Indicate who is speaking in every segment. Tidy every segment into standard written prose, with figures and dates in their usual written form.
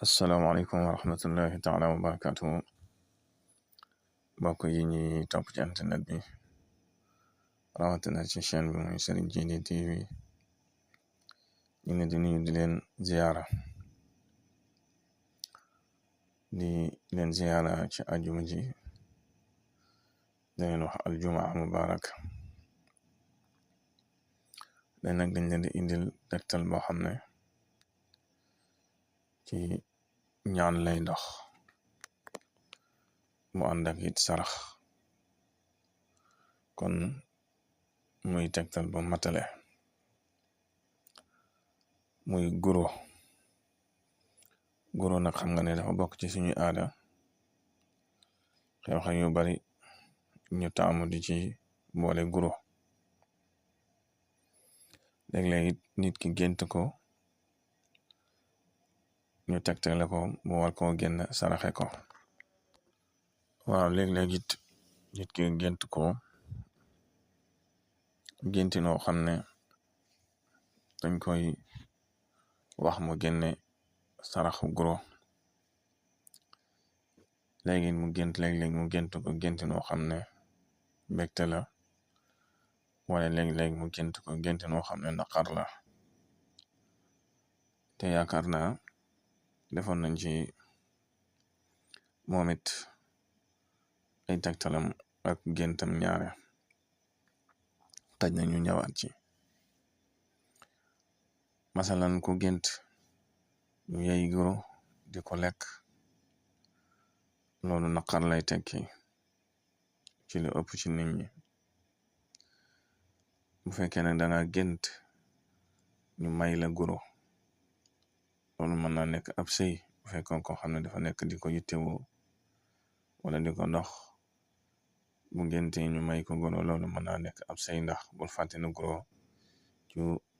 Speaker 1: asalaamaaleykum wa rahmatullahi taala wa barakatuhu mbokk yi ñuy topp ci internet bi rawatina ci chaîne bi muy Serigne Djily TV ñu ngi di nuyu di leen ziyaara ci àjjuma ji di leen wax aljumaa mubarak leen nag dañ leen di indil tegtal boo xam ne ci ñaan lay dox mu ànd ak it sarax kon muy tegtal bu matale muy guro nag xam nga ne dafa bokk ci suñu aada xew-xew yu bari ñu taamu di ci boole guro léeg-léeg it nit ki gént ko ñu tegtale ko mu war koo génn saraxe ko waaw léeg-léeg it nit ki gént ko génti noo xam ne dañ koy wax mu génne saraxu guro léegi léeg-léeg mu gént ko génti noo xam ne mbégte la wala léeg-léeg mu gént ko génti noo xam ne naqar la te yaakaar naa defoon nañ ci moom it ay tegtalam ak géntam ñaare xaj na ñu ñëwaat ci masalan ku gént ñu yey guro di ko lekk loolu naqar lay tekki ci lu ëpp ci nit ñi bu fekkee ne danga gént ñu may la guro loolu mën naa nekk ab sëy bu fekkoon ko xam ne dafa nekk di ko yittewoo wala di ko dox bu génte ñu may ko guro loolu mën naa nekk ab sëy ndax bul fàtte ne guro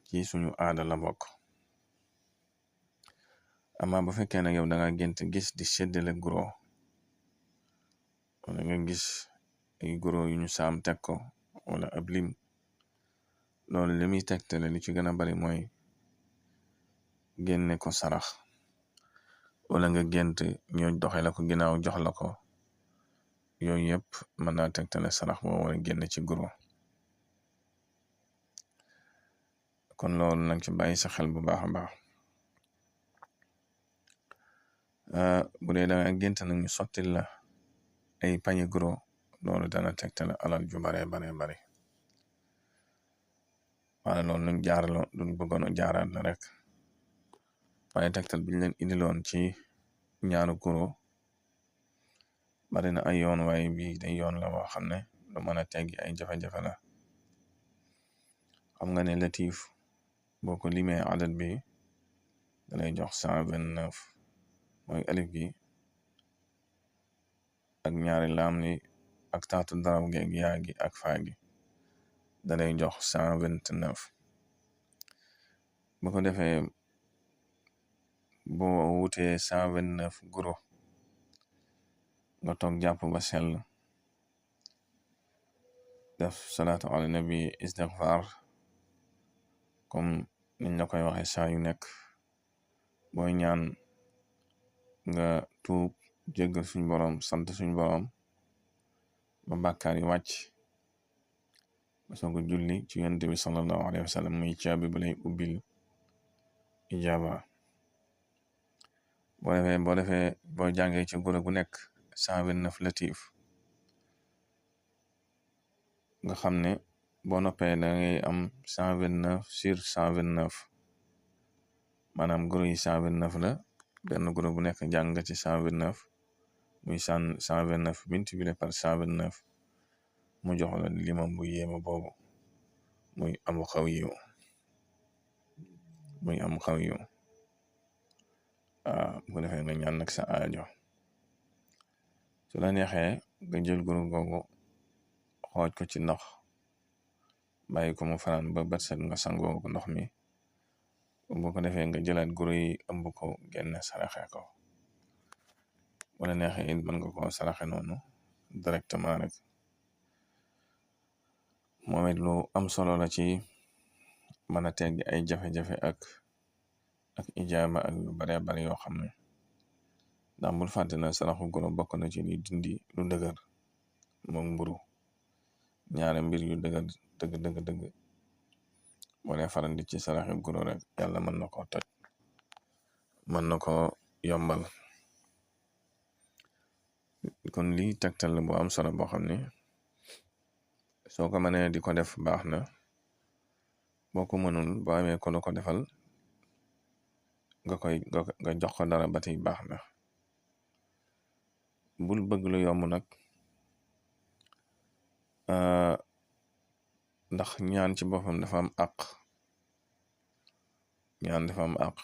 Speaker 1: ci suñu aada la bokk ama bu fekkee ne yow danga gént gis di séddale guro wala nga gis ay guro yu ñu saam teg ko wala ab lim loolu li muy tegtale li ci gën a bari mooy génne ko sarax wala nga gént ñoo doxe la ko ginnaaw jox la ko yooyu yëpp mën naa tegtale sarax boo war a génne ci guro kon loolu nag ci bàyyi sa xel bu baax a baax bu dee danga gént nag ñu sottil la ay pañe guro loolu dana tegtale alal ju bare waaye loolu nuñ jaaralo duñ bëggoon a jaaraat la rek waaye tegtal biñ leen indiloon ci ñaanu guro bari na ay yoon waaye bii day yoon la boo xam ne lu mën a teggi ay jafe-jafe la xam nga ne latif boo ko limee adat bi dalay jox 129 mooy alif gi ak ñaari laam ni ak taatu daraw geeg yaa gi ak faa gi dalay jox 129 bu ko defee boo wutee 129 guro nga toog jàpp ba sell def salaatu ala nabi istighfar comme niñ la koy waxe saa yu nekk booy ñaan nga tuub jéggal suñ boroom sant suñ boroom ba bàkkaar yi wàcc ba sooga julli ci yonent bi sallallahu alayhi wa sallam muy caabi ba lay ubbil ijaaba boo jàngee ci guro gu nekk 129 latif nga xam ne boo noppee da ngay am 129 sur 129 maanaam guro yi 129 la benn guro bu nekk jàng nga ci 129 muy 129 multiplié par 129 mu jox la limam bu yéema boobu muy am xaw yiw bu ko defee nga ñaan nag sa aajo su la neexee nga jël guro googu xooj ko ci ndox bàyyi ko mu fanaan ba bët set nga sangoo ko ndox mi bu ko defee nga jëlaat guro yi ëmb ko génne saraxe ko wala neexee it mën nga ko saraxe noonu directement rek moom it lu am solo la ci mën a tegg ay jafe-jafe ak ijaaba ak yu bare yoo xam ne ndax bul fàtte na saraxu guro bokk na ci li dindi lu dëgër moom mburu ñaare mbir yu dëgër dëgg moo ne farandi ci saraxu guro rek yàlla mën na ko toj mën na ko yombal. kon lii tegtal la bu am solo boo xam ne soo ko mënee di ko def baax na boo ko mënul boo amee ko la ko defal nga jox ko dara ba tey baax na. bul bëgg lu yomb nag ndax ñaan ci boppam dafa am àq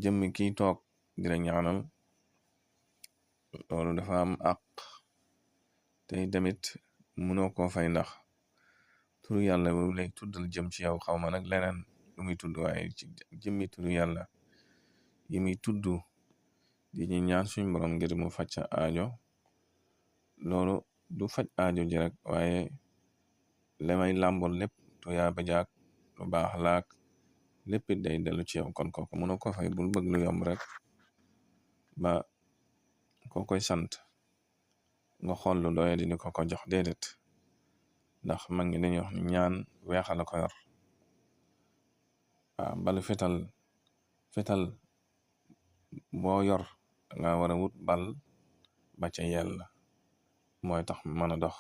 Speaker 1: jëmmi kiy toog di la ñaanal loolu dafa am àq te tamit mënoo koo fay ndax turu yàlla bu lay tuddal jëm ci yow xaw ma nag leneen lu muy tudd waaye ci jëmmi turu yàlla yi muy tudd di ñu ñaan suñ borom ngir mu faj sa aajo loolu du faj aajo ji rek waaye lamay làmbool lépp tuyaa ba jaag lu baax laak lépp it day dellu ci yow kon kooku mënoo ko fay bul bëgg lu yomb rek ba koo koy sant nga xool lu doye di ko jox déedéet ndax mag ñi dañuy wax ni ñaan weexal ko yor waaw bal fetal boo yor nga war a wut bal ba ca yella mooy tax mën a dox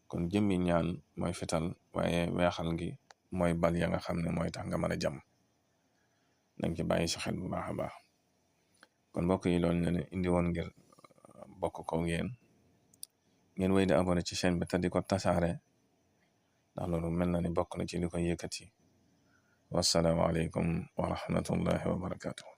Speaker 1: kon jëmmi ñaan mooy fetal waaye weexal gi mooy bal ya nga xam ne mooy tax nga mën a jam danga ci bàyyi sa xel bu baax a baax. kon mbokk yi loolu ne indi woon ngir bokk ko ngeen wéy di abonné ci chaîne bi te di ko tasaare ndax loolu mel na ni bokk na ci li koy yëkkati. wassalaamu aleykum wa rahmatullahi wa barakatuh.